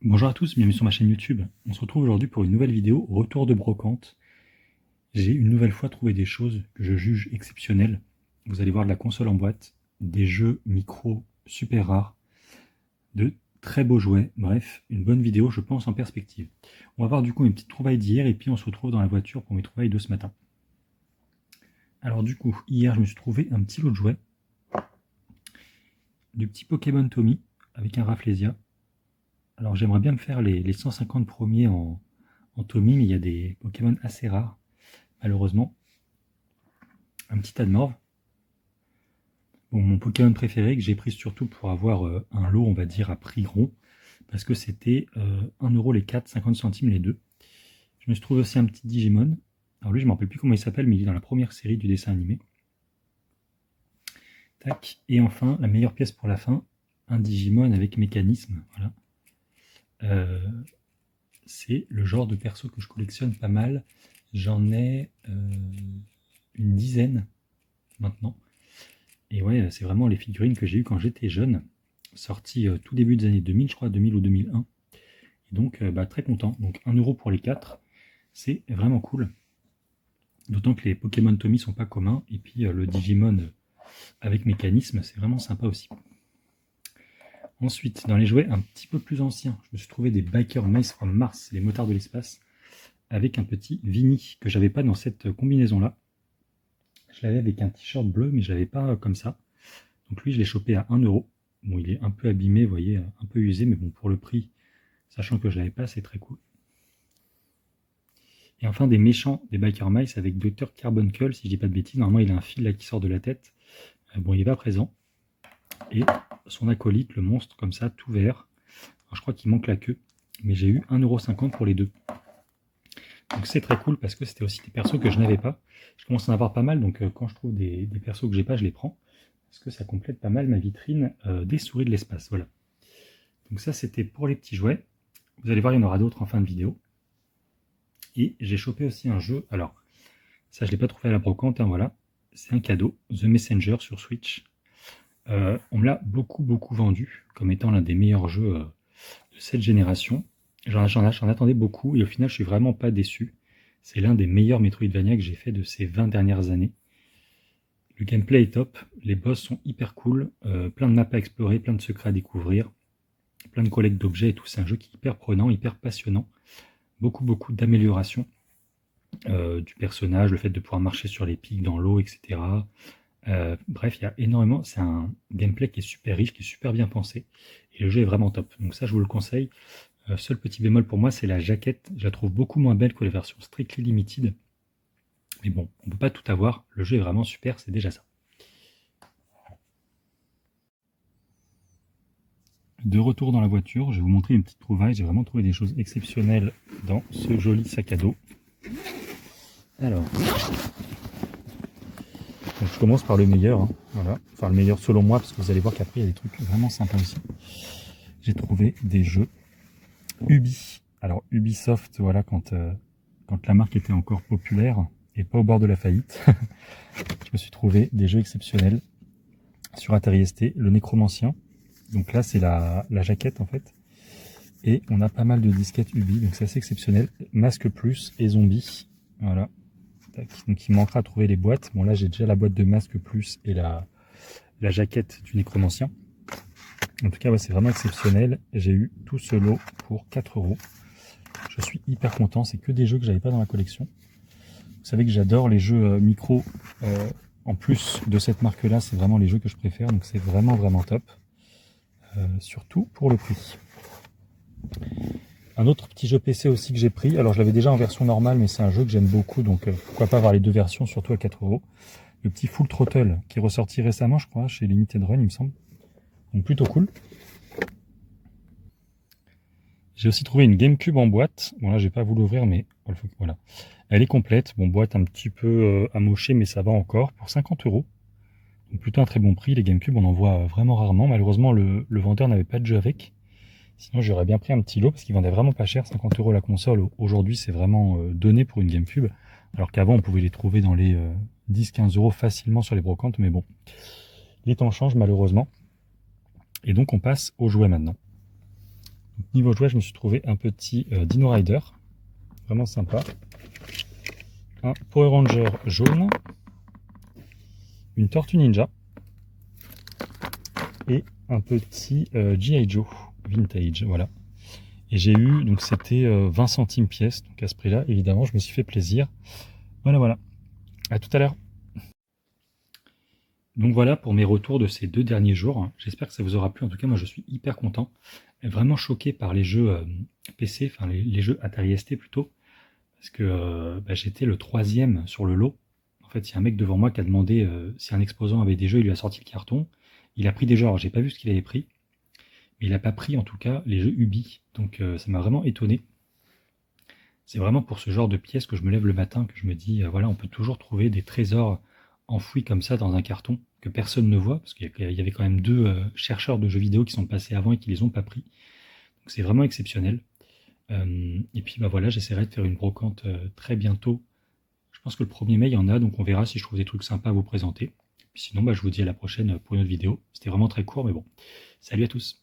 Bonjour à tous, bienvenue sur ma chaîne YouTube. On se retrouve aujourd'hui pour une nouvelle vidéo retour de brocante. J'ai une nouvelle fois trouvé des choses que je juge exceptionnelles. Vous allez voir de la console en boîte, des jeux micro super rares, de très beaux jouets, bref, une bonne vidéo je pense en perspective. On va voir du coup mes petites trouvailles d'hier et puis on se retrouve dans la voiture pour mes trouvailles de ce matin. Alors du coup, hier je me suis trouvé un petit lot de jouets, du petit Pokémon Tommy avec un Rafflesia. Alors j'aimerais bien me faire les 150 premiers en Tommy, mais il y a des Pokémon assez rares, malheureusement. Un petit Admorph. Bon, mon Pokémon préféré que j'ai pris surtout pour avoir un lot, on va dire, à prix rond, parce que c'était 1€ les 4, 50 centimes les deux. Je me suis trouvé aussi un petit Digimon. Alors lui, je ne me rappelle plus comment il s'appelle, mais il est dans la première série du dessin animé. Tac. Et enfin, la meilleure pièce pour la fin, un Digimon avec mécanisme. Voilà. C'est le genre de perso que je collectionne pas mal. J'en ai une dizaine maintenant. Et ouais, c'est vraiment les figurines que j'ai eues quand j'étais jeune, sorties tout début des années 2000, je crois, 2000 ou 2001. Et donc, très content. Donc 1€ pour les 4, c'est vraiment cool. D'autant que les Pokémon Tommy sont pas communs. Et puis le Digimon avec mécanisme, c'est vraiment sympa aussi. Ensuite, dans les jouets un petit peu plus anciens, je me suis trouvé des Biker Mice from Mars, les motards de l'espace, avec un petit Vinny que j'avais pas dans cette combinaison-là. Je l'avais avec un t-shirt bleu, mais je l'avais pas comme ça. Donc lui, je l'ai chopé à 1€. Bon, il est un peu abîmé, vous voyez, un peu usé, mais bon, pour le prix, sachant que je l'avais pas, c'est très cool. Et enfin, des méchants, des Biker Mice avec Dr Carbuncle, si je dis pas de bêtises. Normalement, il a un fil là qui sort de la tête. Bon, il est pas présent. Et son acolyte, le monstre, comme ça, tout vert. Alors, je crois qu'il manque la queue, mais j'ai eu 1,50€ pour les deux. Donc c'est très cool parce que c'était aussi des persos que je n'avais pas. Je commence à en avoir pas mal, donc quand je trouve des persos que j'ai pas, je les prends. Parce que ça complète pas mal ma vitrine des souris de l'espace. Voilà. Donc ça, c'était pour les petits jouets. Vous allez voir, il y en aura d'autres en fin de vidéo. Et j'ai chopé aussi un jeu. Alors, ça, je ne l'ai pas trouvé à la brocante, hein, voilà. C'est un cadeau, The Messenger sur Switch. On me l'a beaucoup vendu comme étant l'un des meilleurs jeux de cette génération. J'en attendais beaucoup et au final, je suis vraiment pas déçu. C'est l'un des meilleurs Metroidvania que j'ai fait de ces 20 dernières années. Le gameplay est top, les boss sont hyper cool, plein de maps à explorer, plein de secrets à découvrir, plein de collectes d'objets et tout. C'est un jeu qui est hyper prenant, hyper passionnant. Beaucoup d'améliorations du personnage, le fait de pouvoir marcher sur les pics dans l'eau, etc. Bref, il y a énormément, c'est un gameplay qui est super riche, qui est super bien pensé, et le jeu est vraiment top. Donc ça, je vous le conseille. Seul petit bémol pour moi, c'est la jaquette. Je la trouve beaucoup moins belle que les versions Strictly Limited. Mais bon, on ne peut pas tout avoir. Le jeu est vraiment super, c'est déjà ça. De retour dans la voiture, je vais vous montrer une petite trouvaille. J'ai vraiment trouvé des choses exceptionnelles dans ce joli sac à dos. Alors, donc je commence par le meilleur, hein, voilà. Enfin le meilleur selon moi, parce que vous allez voir qu'après il y a des trucs vraiment sympas aussi. J'ai trouvé des jeux Ubi. Alors Ubisoft, voilà, quand la marque était encore populaire et pas au bord de la faillite, je me suis trouvé des jeux exceptionnels sur Atari ST, le Nécromancien. Donc là c'est la jaquette en fait. Et on a pas mal de disquettes Ubi, donc c'est assez exceptionnel. Masque Plus et Zombie, voilà. Donc il manquera à trouver les boîtes. Bon là j'ai déjà la boîte de Masque Plus et la jaquette du Nécromancien. En tout cas ouais, c'est vraiment exceptionnel. J'ai eu tout ce lot pour 4€. Je suis hyper content, c'est que des jeux que j'avais pas dans la collection. Vous savez que j'adore les jeux micro. En plus de cette marque là, c'est vraiment les jeux que je préfère, donc c'est vraiment top. Surtout pour le prix. Un autre petit jeu PC aussi que j'ai pris, alors je l'avais déjà en version normale, mais c'est un jeu que j'aime beaucoup, donc pourquoi pas avoir les deux versions, surtout à 4€. Le petit Full Throttle, qui est ressorti récemment, je crois, chez Limited Run, il me semble. Donc plutôt cool. J'ai aussi trouvé une GameCube en boîte. Bon là, je vais pas vous l'ouvrir, mais voilà. Elle est complète. Bon, boîte un petit peu amochée, mais ça va encore, pour 50€. Donc plutôt un très bon prix. Les GameCube, on en voit vraiment rarement. Malheureusement, le vendeur n'avait pas de jeu avec. Sinon, j'aurais bien pris un petit lot parce qu'il vendait vraiment pas cher, 50€ la console. Aujourd'hui, c'est vraiment donné pour une GameCube. Alors qu'avant, on pouvait les trouver dans les 10-15€ facilement sur les brocantes. Mais bon, les temps changent malheureusement. Et donc, on passe aux jouets maintenant. Niveau jouet, je me suis trouvé un petit Dino Rider, vraiment sympa. Un Power Ranger jaune, une Tortue Ninja et un petit G.I. Joe vintage, voilà. Et j'ai eu, donc c'était 20 centimes pièce, donc à ce prix-là, évidemment, je me suis fait plaisir. Voilà, voilà. À tout à l'heure. Donc voilà pour mes retours de ces 2 derniers jours. J'espère que ça vous aura plu. En tout cas, moi, je suis hyper content. Vraiment choqué par les jeux PC, enfin les jeux Atari ST plutôt, parce que j'étais le 3e sur le lot. En fait, il y a un mec devant moi qui a demandé si un exposant avait des jeux, il lui a sorti le carton. Il a pris des jeux, alors j'ai pas vu ce qu'il avait pris, mais il n'a pas pris en tout cas les jeux Ubi. Donc ça m'a vraiment étonné. C'est vraiment pour ce genre de pièces que je me lève le matin, que je me dis, voilà, on peut toujours trouver des trésors enfouis comme ça dans un carton que personne ne voit, parce qu'il y avait quand même 2 chercheurs de jeux vidéo qui sont passés avant et qui les ont pas pris. Donc c'est vraiment exceptionnel. Et puis voilà, j'essaierai de faire une brocante très bientôt. Je pense que le 1er mai, il y en a, donc on verra si je trouve des trucs sympas à vous présenter. Puis sinon, je vous dis à la prochaine pour une autre vidéo. C'était vraiment très court, mais bon. Salut à tous!